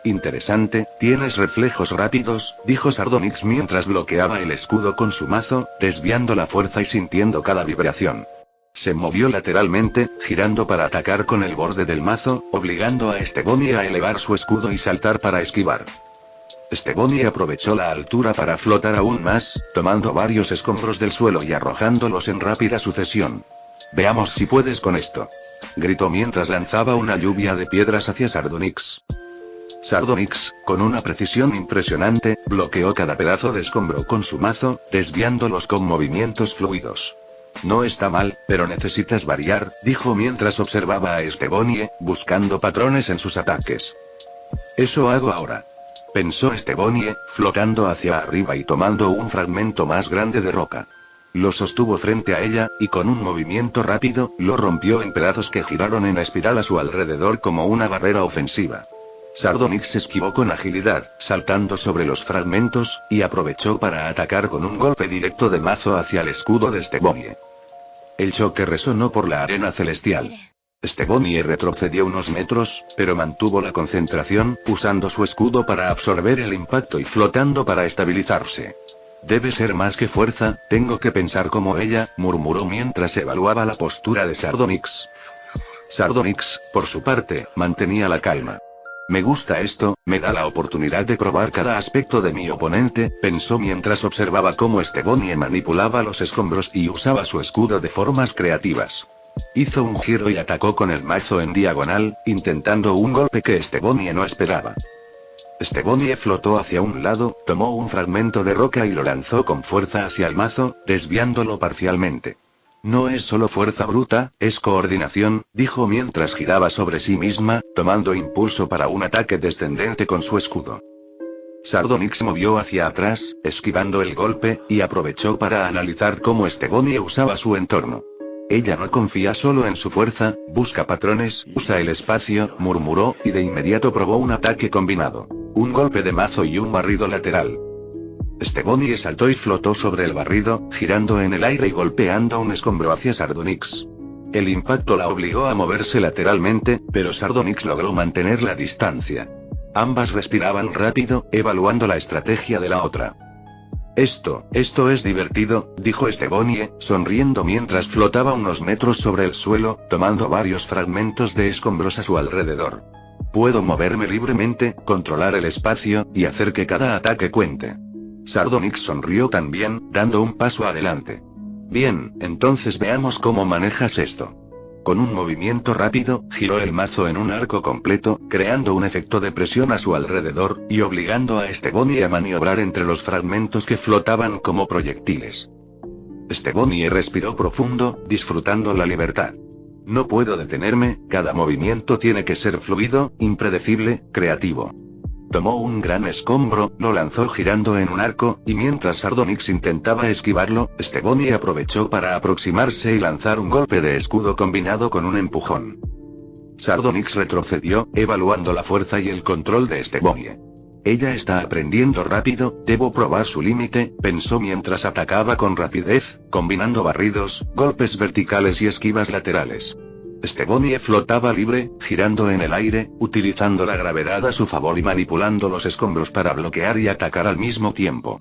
Interesante, tienes reflejos rápidos, dijo Sardonyx mientras bloqueaba el escudo con su mazo, desviando la fuerza y sintiendo cada vibración. Se movió lateralmente, girando para atacar con el borde del mazo, obligando a Estevonie a elevar su escudo y saltar para esquivar. Estevonie aprovechó la altura para flotar aún más, tomando varios escombros del suelo y arrojándolos en rápida sucesión. Veamos si puedes con esto. Gritó mientras lanzaba una lluvia de piedras hacia Sardonyx. Sardonyx, con una precisión impresionante, bloqueó cada pedazo de escombro con su mazo, desviándolos con movimientos fluidos. No está mal, pero necesitas variar, dijo mientras observaba a Estevonie, buscando patrones en sus ataques. Eso hago ahora. Pensó Estevonie, flotando hacia arriba y tomando un fragmento más grande de roca. Lo sostuvo frente a ella, y con un movimiento rápido, lo rompió en pedazos que giraron en espiral a su alrededor como una barrera ofensiva. Sardonyx esquivó con agilidad, saltando sobre los fragmentos, y aprovechó para atacar con un golpe directo de mazo hacia el escudo de Estevonie. El choque resonó por la arena celestial. Estevonie retrocedió unos metros, pero mantuvo la concentración, usando su escudo para absorber el impacto y flotando para estabilizarse. Debe ser más que fuerza, tengo que pensar como ella, murmuró mientras evaluaba la postura de Sardonyx. Sardonyx, por su parte, mantenía la calma. Me gusta esto, me da la oportunidad de probar cada aspecto de mi oponente, pensó mientras observaba cómo Estevonie manipulaba los escombros y usaba su escudo de formas creativas. Hizo un giro y atacó con el mazo en diagonal, intentando un golpe que Estevonie no esperaba. Estevonie flotó hacia un lado, tomó un fragmento de roca y lo lanzó con fuerza hacia el mazo, desviándolo parcialmente. No es solo fuerza bruta, es coordinación, dijo mientras giraba sobre sí misma, tomando impulso para un ataque descendente con su escudo. Sardonyx movió hacia atrás, esquivando el golpe, y aprovechó para analizar cómo Estevonie usaba su entorno. Ella no confía solo en su fuerza, busca patrones, usa el espacio, murmuró, y de inmediato probó un ataque combinado. Un golpe de mazo y un barrido lateral. Estevonie saltó y flotó sobre el barrido, girando en el aire y golpeando un escombro hacia Sardonyx. El impacto la obligó a moverse lateralmente, pero Sardonyx logró mantener la distancia. Ambas respiraban rápido, evaluando la estrategia de la otra. Esto es divertido, dijo Estevonie, sonriendo mientras flotaba unos metros sobre el suelo, tomando varios fragmentos de escombros a su alrededor. Puedo moverme libremente, controlar el espacio, y hacer que cada ataque cuente. Sardonyx sonrió también, dando un paso adelante. Bien, entonces veamos cómo manejas esto. Con un movimiento rápido, giró el mazo en un arco completo, creando un efecto de presión a su alrededor, y obligando a Estevonie a maniobrar entre los fragmentos que flotaban como proyectiles. Estevonie respiró profundo, disfrutando la libertad. No puedo detenerme, cada movimiento tiene que ser fluido, impredecible, creativo. Tomó un gran escombro, lo lanzó girando en un arco, y mientras Sardonyx intentaba esquivarlo, Estevonie aprovechó para aproximarse y lanzar un golpe de escudo combinado con un empujón. Sardonyx retrocedió, evaluando la fuerza y el control de Estevonie. Ella está aprendiendo rápido, debo probar su límite, pensó mientras atacaba con rapidez, combinando barridos, golpes verticales y esquivas laterales. Estevonie flotaba libre, girando en el aire, utilizando la gravedad a su favor y manipulando los escombros para bloquear y atacar al mismo tiempo.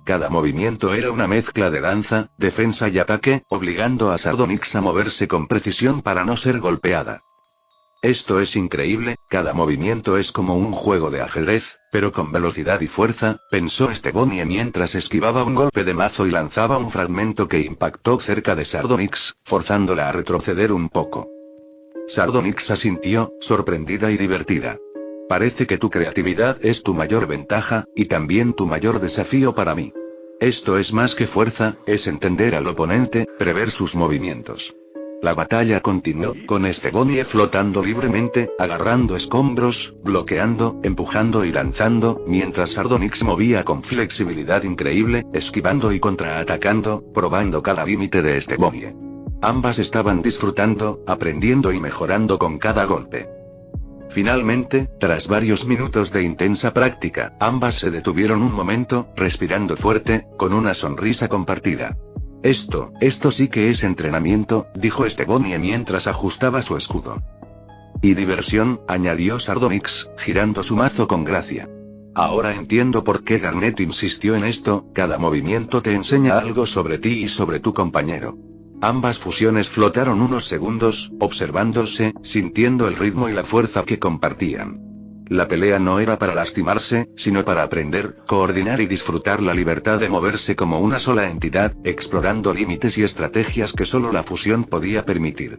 Cada movimiento era una mezcla de danza, defensa y ataque, obligando a Sardonyx a moverse con precisión para no ser golpeada. Esto es increíble, cada movimiento es como un juego de ajedrez, pero con velocidad y fuerza, pensó Estevonie mientras esquivaba un golpe de mazo y lanzaba un fragmento que impactó cerca de Sardonyx, forzándola a retroceder un poco. Sardonyx asintió, sorprendida y divertida. Parece que tu creatividad es tu mayor ventaja, y también tu mayor desafío para mí. Esto es más que fuerza, es entender al oponente, prever sus movimientos. La batalla continuó, con Estebonie flotando libremente, agarrando escombros, bloqueando, empujando y lanzando, mientras Sardonyx movía con flexibilidad increíble, esquivando y contraatacando, probando cada límite de Estebonie. Ambas estaban disfrutando, aprendiendo y mejorando con cada golpe. Finalmente, tras varios minutos de intensa práctica, ambas se detuvieron un momento, respirando fuerte, con una sonrisa compartida. Esto sí que es entrenamiento, dijo Estebonie mientras ajustaba su escudo. Y diversión, añadió Sardonyx, girando su mazo con gracia. Ahora entiendo por qué Garnet insistió en esto, cada movimiento te enseña algo sobre ti y sobre tu compañero. Ambas fusiones flotaron unos segundos, observándose, sintiendo el ritmo y la fuerza que compartían. La pelea no era para lastimarse, sino para aprender, coordinar y disfrutar la libertad de moverse como una sola entidad, explorando límites y estrategias que solo la fusión podía permitir.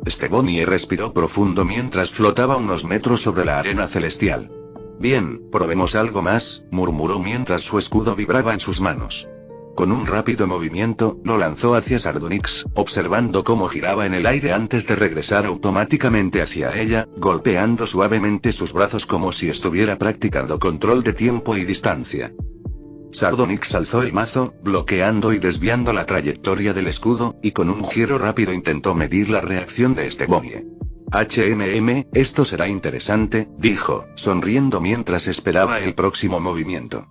Estebonie respiró profundo mientras flotaba unos metros sobre la arena celestial. Bien, probemos algo más, murmuró mientras su escudo vibraba en sus manos. Con un rápido movimiento, lo lanzó hacia Sardonyx, observando cómo giraba en el aire antes de regresar automáticamente hacia ella, golpeando suavemente sus brazos como si estuviera practicando control de tiempo y distancia. Sardonyx alzó el mazo, bloqueando y desviando la trayectoria del escudo, y con un giro rápido intentó medir la reacción de Estebonie. Esto será interesante, dijo, sonriendo mientras esperaba el próximo movimiento.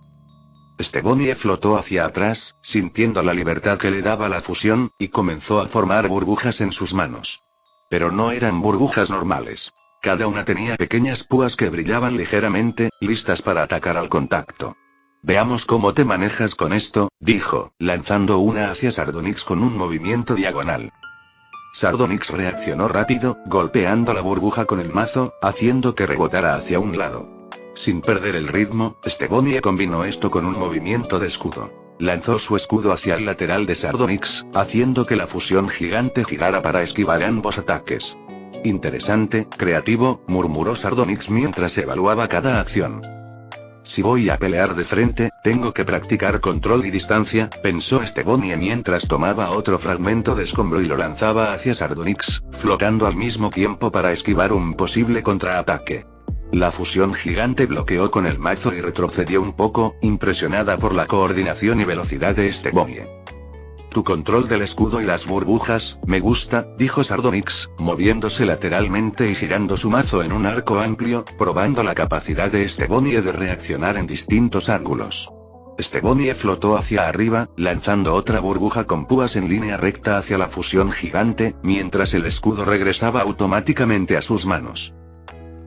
Estebonie flotó hacia atrás, sintiendo la libertad que le daba la fusión, y comenzó a formar burbujas en sus manos. Pero no eran burbujas normales. Cada una tenía pequeñas púas que brillaban ligeramente, listas para atacar al contacto. Veamos cómo te manejas con esto, dijo, lanzando una hacia Sardonyx con un movimiento diagonal. Sardonyx reaccionó rápido, golpeando la burbuja con el mazo, haciendo que rebotara hacia un lado. Sin perder el ritmo, Estebonie combinó esto con un movimiento de escudo. Lanzó su escudo hacia el lateral de Sardonyx, haciendo que la fusión gigante girara para esquivar ambos ataques. Interesante, creativo, murmuró Sardonyx mientras evaluaba cada acción. Si voy a pelear de frente, tengo que practicar control y distancia, pensó Estebonie mientras tomaba otro fragmento de escombro y lo lanzaba hacia Sardonyx, flotando al mismo tiempo para esquivar un posible contraataque. La fusión gigante bloqueó con el mazo y retrocedió un poco, impresionada por la coordinación y velocidad de Estebonie. Tu control del escudo y las burbujas, me gusta, dijo Sardonyx, moviéndose lateralmente y girando su mazo en un arco amplio, probando la capacidad de Estebonie de reaccionar en distintos ángulos. Estebonie flotó hacia arriba, lanzando otra burbuja con púas en línea recta hacia la fusión gigante, mientras el escudo regresaba automáticamente a sus manos.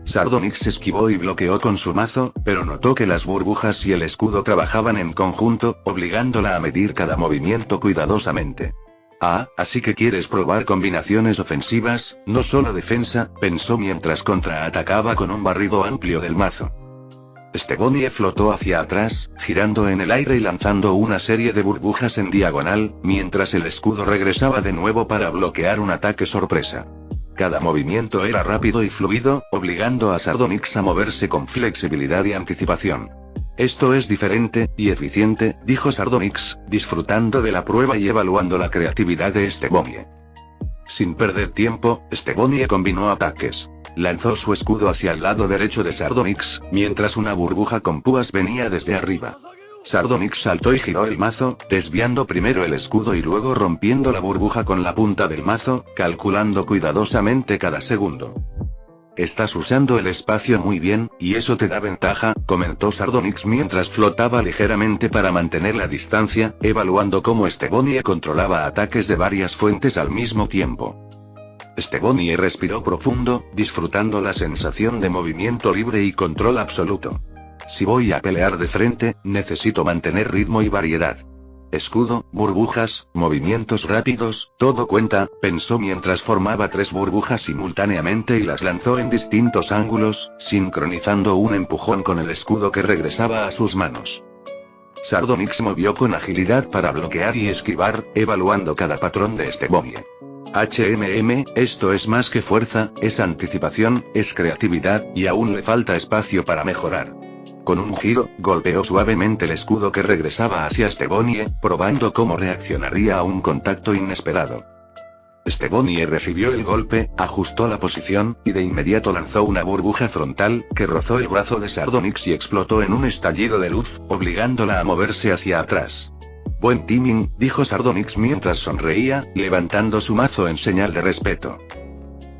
Sardonyx esquivó y bloqueó con su mazo, pero notó que las burbujas y el escudo trabajaban en conjunto, obligándola a medir cada movimiento cuidadosamente. Ah, así que quieres probar combinaciones ofensivas, no solo defensa, pensó mientras contraatacaba con un barrido amplio del mazo. Estebonie flotó hacia atrás, girando en el aire y lanzando una serie de burbujas en diagonal, mientras el escudo regresaba de nuevo para bloquear un ataque sorpresa. Cada movimiento era rápido y fluido, obligando a Sardonyx a moverse con flexibilidad y anticipación. Esto es diferente, y eficiente, dijo Sardonyx, disfrutando de la prueba y evaluando la creatividad de Estebonie. Sin perder tiempo, Estebonie combinó ataques. Lanzó su escudo hacia el lado derecho de Sardonyx, mientras una burbuja con púas venía desde arriba. Sardonyx saltó y giró el mazo, desviando primero el escudo y luego rompiendo la burbuja con la punta del mazo, calculando cuidadosamente cada segundo. Estás usando el espacio muy bien, y eso te da ventaja, comentó Sardonyx mientras flotaba ligeramente para mantener la distancia, evaluando cómo Estebonie controlaba ataques de varias fuentes al mismo tiempo. Estebonie respiró profundo, disfrutando la sensación de movimiento libre y control absoluto. Si voy a pelear de frente, necesito mantener ritmo y variedad. Escudo, burbujas, movimientos rápidos, todo cuenta, pensó mientras formaba 3 burbujas simultáneamente y las lanzó en distintos ángulos, sincronizando un empujón con el escudo que regresaba a sus manos. Sardonyx movió con agilidad para bloquear y esquivar, evaluando cada patrón de Estebonie. Esto es más que fuerza, es anticipación, es creatividad, y aún le falta espacio para mejorar. Con un giro, golpeó suavemente el escudo que regresaba hacia Estebonie, probando cómo reaccionaría a un contacto inesperado. Bonnie recibió el golpe, ajustó la posición, y de inmediato lanzó una burbuja frontal, que rozó el brazo de Sardonyx y explotó en un estallido de luz, obligándola a moverse hacia atrás. Buen timing, dijo Sardonyx mientras sonreía, levantando su mazo en señal de respeto.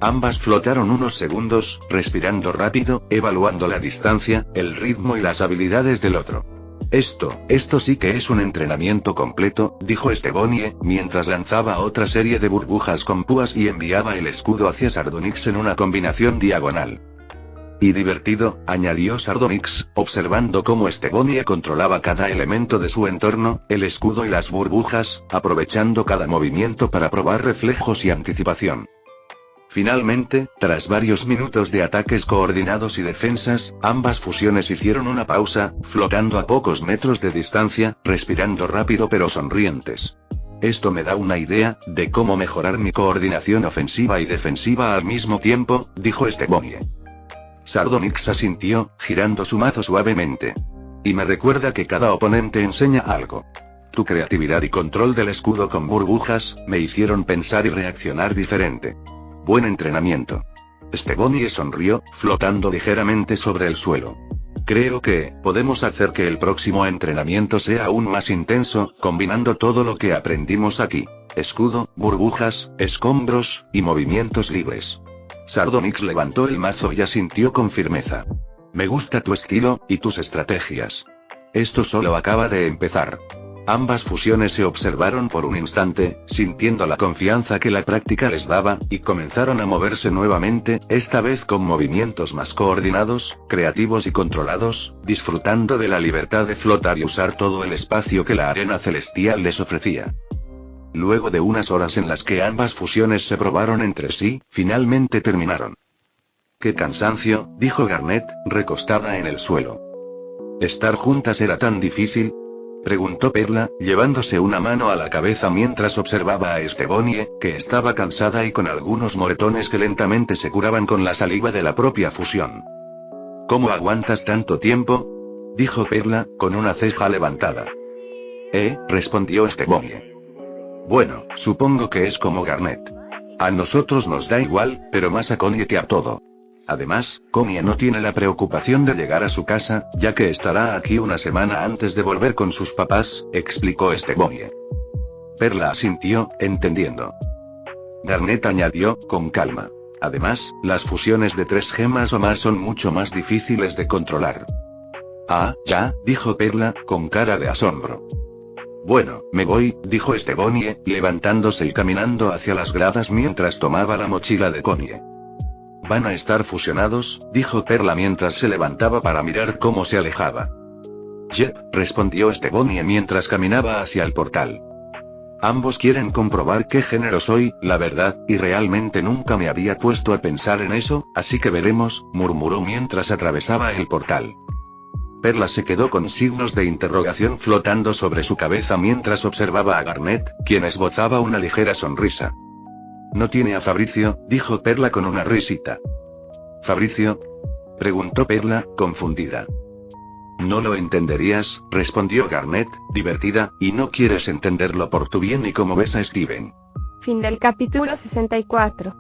Ambas flotaron unos segundos, respirando rápido, evaluando la distancia, el ritmo y las habilidades del otro. Esto sí que es un entrenamiento completo, dijo Bonnie, mientras lanzaba otra serie de burbujas con púas y enviaba el escudo hacia Sardonyx en una combinación diagonal. Y divertido, añadió Sardonyx, observando cómo Bonnie controlaba cada elemento de su entorno, el escudo y las burbujas, aprovechando cada movimiento para probar reflejos y anticipación. Finalmente, tras varios minutos de ataques coordinados y defensas, ambas fusiones hicieron una pausa, flotando a pocos metros de distancia, respirando rápido pero sonrientes. Esto me da una idea de cómo mejorar mi coordinación ofensiva y defensiva al mismo tiempo, dijo Bonnie. Sardonyx asintió, girando su mazo suavemente. Y me recuerda que cada oponente enseña algo. Tu creatividad y control del escudo con burbujas, me hicieron pensar y reaccionar diferente. Buen entrenamiento. Bonnie sonrió, flotando ligeramente sobre el suelo. Creo que podemos hacer que el próximo entrenamiento sea aún más intenso, combinando todo lo que aprendimos aquí. Escudo, burbujas, escombros, y movimientos libres. Sardonyx levantó el mazo y asintió con firmeza. Me gusta tu estilo, y tus estrategias. Esto solo acaba de empezar. Ambas fusiones se observaron por un instante, sintiendo la confianza que la práctica les daba, y comenzaron a moverse nuevamente, esta vez con movimientos más coordinados, creativos y controlados, disfrutando de la libertad de flotar y usar todo el espacio que la arena celestial les ofrecía. Luego de unas horas en las que ambas fusiones se probaron entre sí, finalmente terminaron. ¡Qué cansancio!, dijo Garnet, recostada en el suelo. ¿Estar juntas era tan difícil?, preguntó Perla, llevándose una mano a la cabeza mientras observaba a Bonnie, que estaba cansada y con algunos moretones que lentamente se curaban con la saliva de la propia fusión. ¿Cómo aguantas tanto tiempo?, dijo Perla, con una ceja levantada. Respondió Bonnie. Bueno, supongo que es como Garnet. A nosotros nos da igual, pero más a Connie que a todo. Además, Connie no tiene la preocupación de llegar a su casa, ya que estará aquí una semana antes de volver con sus papás, explicó Bonnie. Perla asintió, entendiendo. Garnet añadió, con calma. Además, las fusiones de 3 gemas o más son mucho más difíciles de controlar. Ah, ya, dijo Perla, con cara de asombro. Bueno, me voy, dijo Bonnie, levantándose y caminando hacia las gradas mientras tomaba la mochila de Connie. ¿Van a estar fusionados?, dijo Perla mientras se levantaba para mirar cómo se alejaba. Yep, respondió Bonnie mientras caminaba hacia el portal. Ambos quieren comprobar qué género soy, la verdad, y realmente nunca me había puesto a pensar en eso, así que veremos, murmuró mientras atravesaba el portal. Perla se quedó con signos de interrogación flotando sobre su cabeza mientras observaba a Garnet, quien esbozaba una ligera sonrisa. ¿No tiene a Fabricio?, dijo Perla con una risita. ¿Fabricio?, preguntó Perla, confundida. No lo entenderías, respondió Garnet, divertida, y no quieres entenderlo por tu bien y como ves a Steven. Fin del capítulo 64.